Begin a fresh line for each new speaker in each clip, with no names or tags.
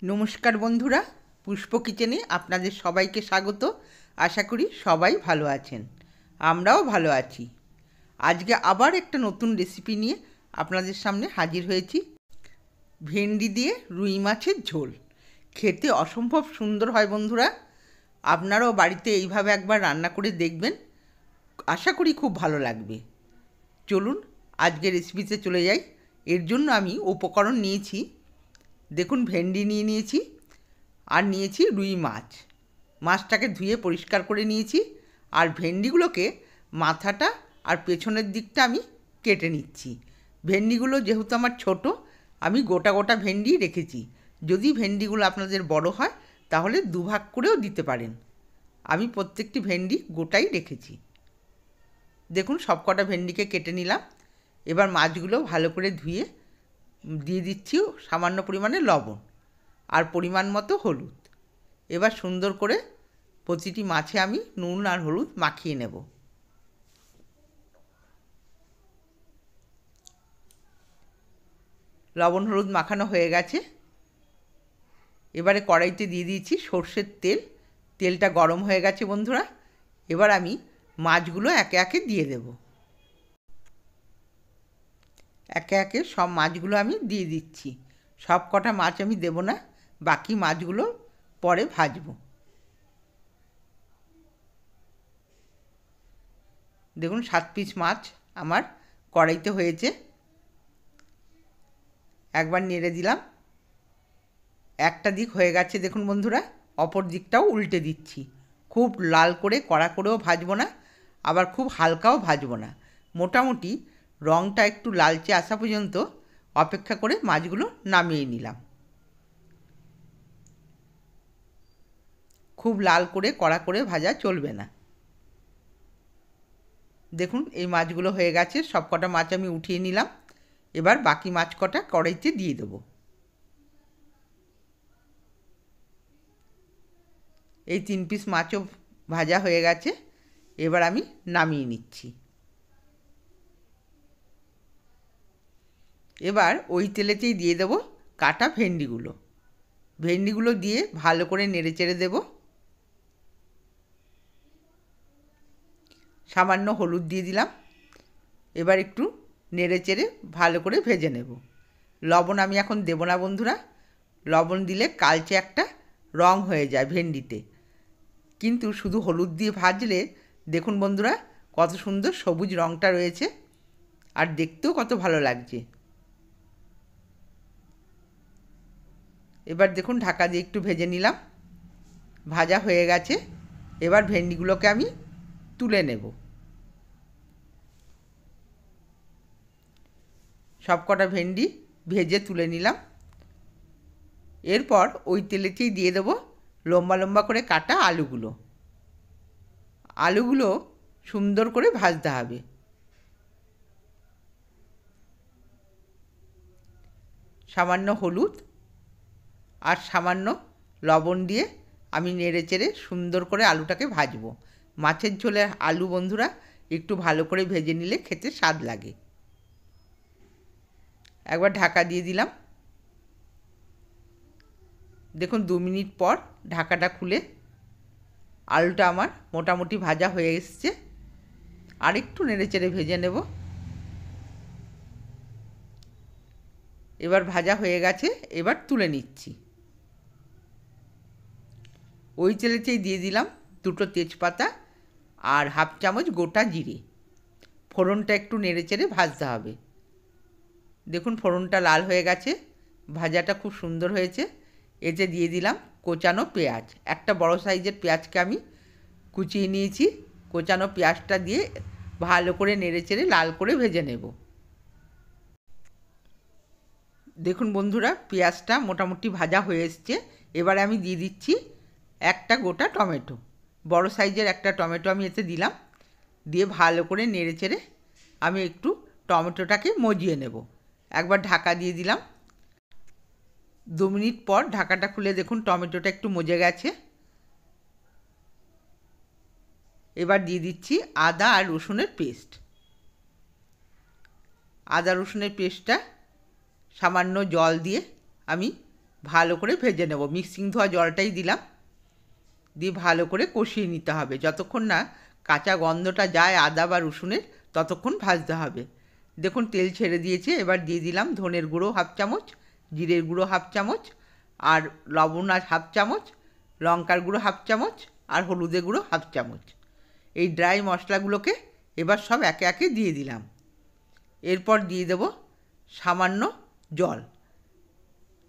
নমস্কার বন্ধুরা, পুষ্প কিচেনে আপনাদের সবাইকে স্বাগত। আশা করি সবাই ভালো আছেন, আমরাও ভালো আছি। আজকে আবার একটা নতুন রেসিপি নিয়ে আপনাদের সামনে হাজির হয়েছি। ভেন্ডি দিয়ে রুই মাছের ঝোল খেতে অসম্ভব সুন্দর হয় বন্ধুরা। আপনারাও বাড়িতে এইভাবে একবার রান্না করে দেখবেন, আশা করি খুব ভালো লাগবে। চলুন আজকে রেসিপিতে চলে যাই। এর জন্য আমি উপকরণ নিয়েছি, দেখুন ভেন্ডি নিয়ে নিয়েছি, আর নিয়েছি রুই মাছ। মাছটাকে ধুয়ে পরিষ্কার করে নিয়েছি, আর ভেন্ডিগুলোকে মাথাটা আর পেছনের দিকটা আমি কেটে নিচ্ছি। ভেন্ডিগুলো যেহেতু আমার ছোট, আমি গোটা গোটা ভেন্ডি রেখেছি। যদি ভেন্ডিগুলো আপনাদের বড় হয় তাহলে দুভাগ করেও দিতে পারেন। আমি প্রত্যেকটি ভেন্ডি গোটাই রেখেছি। দেখুন সব কটা ভেন্ডিকে কেটে নিলাম। এবার মাছগুলো ভালো করে ধুয়ে দিয়ে দিচ্ছি সামান্য পরিমাণে লবণ আর পরিমাণ মতো হলুদ। এবার সুন্দর করে প্রতিটি মাছে আমি নুন আর হলুদ মাখিয়ে নেব। লবণ হলুদ মাখানো হয়ে গেছে। এবারে কড়াইতে দিয়ে দিয়েছি সর্ষের তেল। তেলটা গরম হয়ে গেছে বন্ধুরা। এবার আমি মাছগুলো একে একে দিয়ে দেব। একে একে সব মাছগুলো আমি দিয়ে দিচ্ছি। সব কটা মাছ আমি দেব না, বাকি মাছগুলো পরে ভাজবো। দেখুন 7 পিস মাছ আমার কড়াইতে হয়েছে। একবার নেড়ে দিলাম, একটা দিক হয়ে গেছে দেখুন বন্ধুরা, অপর দিকটাও উল্টে দিচ্ছি। খুব লাল করে কড়া করেও ভাজবো না, আবার খুব হালকাও ভাজবো না। মোটামুটি রঙটা একটু লালচে আসা পর্যন্ত অপেক্ষা করে মাছগুলো নামিয়ে নিলাম। খুব লাল করে কড়া করে ভাজা চলবে না। দেখুন এই মাছগুলো হয়ে গেছে, সব কটা মাছ আমি উঠিয়ে নিলাম। এবার বাকি মাছ কটা কড়াইতে দিয়ে দেবো। এই 3 পিস মাছও ভাজা হয়ে গেছে। এবার আমি নামিয়ে নিচ্ছি। এবার ওই তেলেতেই দিয়ে দেবো কাটা ভেন্ডিগুলো। ভেন্ডিগুলো দিয়ে ভালো করে নেড়ে চেড়ে দেবো। সামান্য হলুদ দিয়ে দিলাম। এবার একটু নেড়ে চেড়ে ভালো করে ভেজে নেব। লবণ আমি এখন দেব না বন্ধুরা, লবণ দিলে কালচে একটা রং হয়ে যায় ভেন্ডিতে। কিন্তু শুধু হলুদ দিয়ে ভাজলে দেখুন বন্ধুরা কত সুন্দর সবুজ রঙটা রয়েছে, আর দেখতেও কত ভালো লাগছে। এবার দেখুন ঢাকা দিয়ে একটু ভেজে নিলাম, ভাজা হয়ে গেছে। এবার ভেন্ডিগুলোকে আমি তুলে নেব। সব কটা ভেন্ডি ভেজে তুলে নিলাম। এরপর ওই তেলেতেই দিয়ে দেবো লম্বা লম্বা করে কাটা আলুগুলো। আলুগুলো সুন্দর করে ভাজতে হবে। সামান্য হলুদ আর সামান্য লবণ দিয়ে আমি নেড়ে চেড়ে সুন্দর করে আলুটাকে ভাজবো। মাছের ঝোলে আলু বন্ধুরা একটু ভালো করে ভেজে নিলে খেতে স্বাদ লাগে। একবার ঢাকা দিয়ে দিলাম। দেখুন 2 মিনিট পর ঢাকাটা খুলে আলুটা আমার মোটামুটি ভাজা হয়ে এসছে। আর একটু নেড়ে চেড়ে ভেজে নেব। এবার ভাজা হয়ে গেছে, এবার তুলে নিচ্ছি। ওই তেলেতেই দিয়ে দিলাম 2টো তেজপাতা আর হাফ চামচ গোটা জিরে। ফোড়নটা একটু নেড়ে চেড়ে ভাজতে হবে। দেখুন ফোড়নটা লাল হয়ে গেছে, ভাজাটা খুব সুন্দর হয়েছে। এতে দিয়ে দিলাম কোচানো পেঁয়াজ। একটা বড় সাইজের পেঁয়াজকে আমি কুচিয়ে নিয়েছি। কোচানো পেঁয়াজটা দিয়ে ভালো করে নেড়ে চেড়ে লাল করে ভেজে নেব। দেখুন বন্ধুরা পেঁয়াজটা মোটামুটি ভাজা হয়ে এসছে। এবারে আমি দিয়ে দিচ্ছি একটা গোটা টমেটো। বড় সাইজের একটা টমেটো আমি এতে দিলাম। দিয়ে ভালো করে নেড়ে চেড়ে আমি একটু টমেটোটাকে মজিয়ে নেব। একবার ঢাকা দিয়ে দিলাম। 2 মিনিট পর ঢাকাটা খুলে দেখুন টমেটোটা একটু মজে গেছে। এবার দিয়ে দিচ্ছি আদা আর রসুনের পেস্ট। আদা রসুনের পেস্টটা সামান্য জল দিয়ে আমি ভালো করে ভেজে নেব। মিক্সিং ধোয়া জলটাই দিলাম, দিয়ে ভালো করে কষিয়ে নিতে হবে। যতক্ষণ না কাঁচা গন্ধটা যায় আদা বা রসুনের, ততক্ষণ ভাজতে হবে। দেখুন তেল ছেড়ে দিয়েছে। এবার দিয়ে দিলাম ধনের গুঁড়ো হাফ চামচ, জিরের গুঁড়ো হাফ চামচ, আর লবণ আর হাফ চামচ, লঙ্কার গুঁড়ো হাফ চামচ, আর হলুদের গুঁড়ো হাফ চামচ। এই ড্রাই মশলাগুলোকে এবার সব একে একে দিয়ে দিলাম। এরপর দিয়ে দেব সামান্য জল।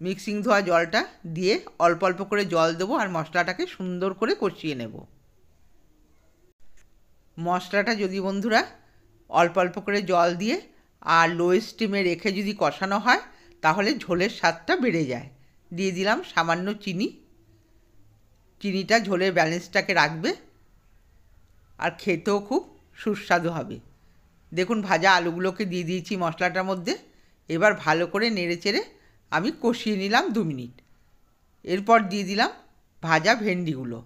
মিক্সিং ধোয়া জলটা দিয়ে অল্প অল্প করে জল দেবো আর মশলাটাকে সুন্দর করে কষিয়ে নেব। মশলাটা যদি বন্ধুরা অল্প অল্প করে জল দিয়ে আর লো স্টিমে রেখে যদি কষানো হয়, তাহলে ঝোলের স্বাদটা বেড়ে যায়। দিয়ে দিলাম সামান্য চিনি। চিনিটা ঝোলের ব্যালেন্সটাকে রাখবে আর খেতেও খুব সুস্বাদু হবে। দেখুন ভাজা আলুগুলোকে দিয়ে দিয়েছি মশলাটার মধ্যে। এবার ভালো করে নেড়েচেড়ে আমি কষিয়ে নিলাম 2 মিনিট। এরপর দিয়ে দিলাম ভাজা ভেন্ডিগুলো।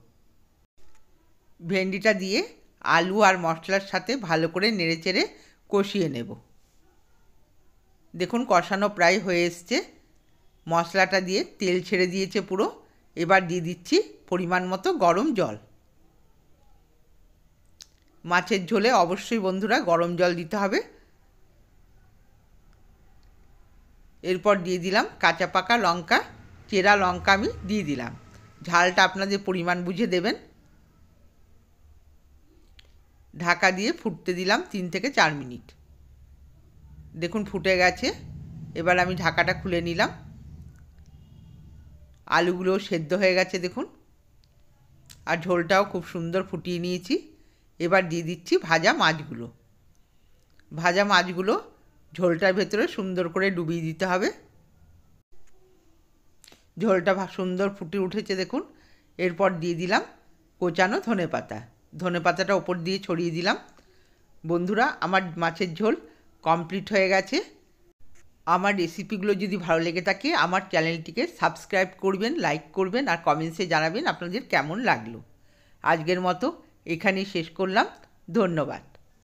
ভেন্ডিটা দিয়ে আলু আর মশলার সাথে ভালো করে নেড়েচেড়ে কষিয়ে নেব। দেখুন কষানো প্রায় হয়ে এসছে। মশলাটা দিয়ে তেল ছেড়ে দিয়েছে পুরো। এবার দিয়ে দিচ্ছি পরিমাণ মতো গরম জল। মাছের ঝোলে অবশ্যই বন্ধুরা গরম জল দিতে হবে। এরপর দিয়ে দিলাম কাঁচা পাকা লঙ্কা, চেরা লঙ্কা আমি দিয়ে দিলাম। ঝালটা আপনাদের পরিমাণ বুঝে দেবেন। ঢাকা দিয়ে ফুটতে দিলাম 3 থেকে 4 মিনিট। দেখুন ফুটে গেছে। এবার আমি ঢাকাটা খুলে নিলাম। আলুগুলোও সেদ্ধ হয়ে গেছে দেখুন, আর ঝোলটাও খুব সুন্দর ফুটিয়ে নিয়েছি। এবার দিয়ে দিচ্ছি ভাজা মাছগুলো। ভাজা মাছগুলো ঝোলটার ভেতরে সুন্দর করে ডুবিয়ে দিতে হবে। ঝোলটা সুন্দর ফুটে উঠেছে দেখুন। এরপর দিয়ে দিলাম কোচানো ধনেপাতা। ধনেপাতাটা ওপর দিয়ে ছড়িয়ে দিলাম। বন্ধুরা আমার মাছের ঝোল কমপ্লিট হয়ে গেছে। আমার রেসিপিগুলো যদি ভালো লেগে থাকে আমার চ্যানেলটিকে সাবস্ক্রাইব করবেন, লাইক করবেন আর কমেন্টসে জানাবেন আপনাদের কেমন লাগলো। আজকের মতো এখানেই শেষ করলাম। ধন্যবাদ।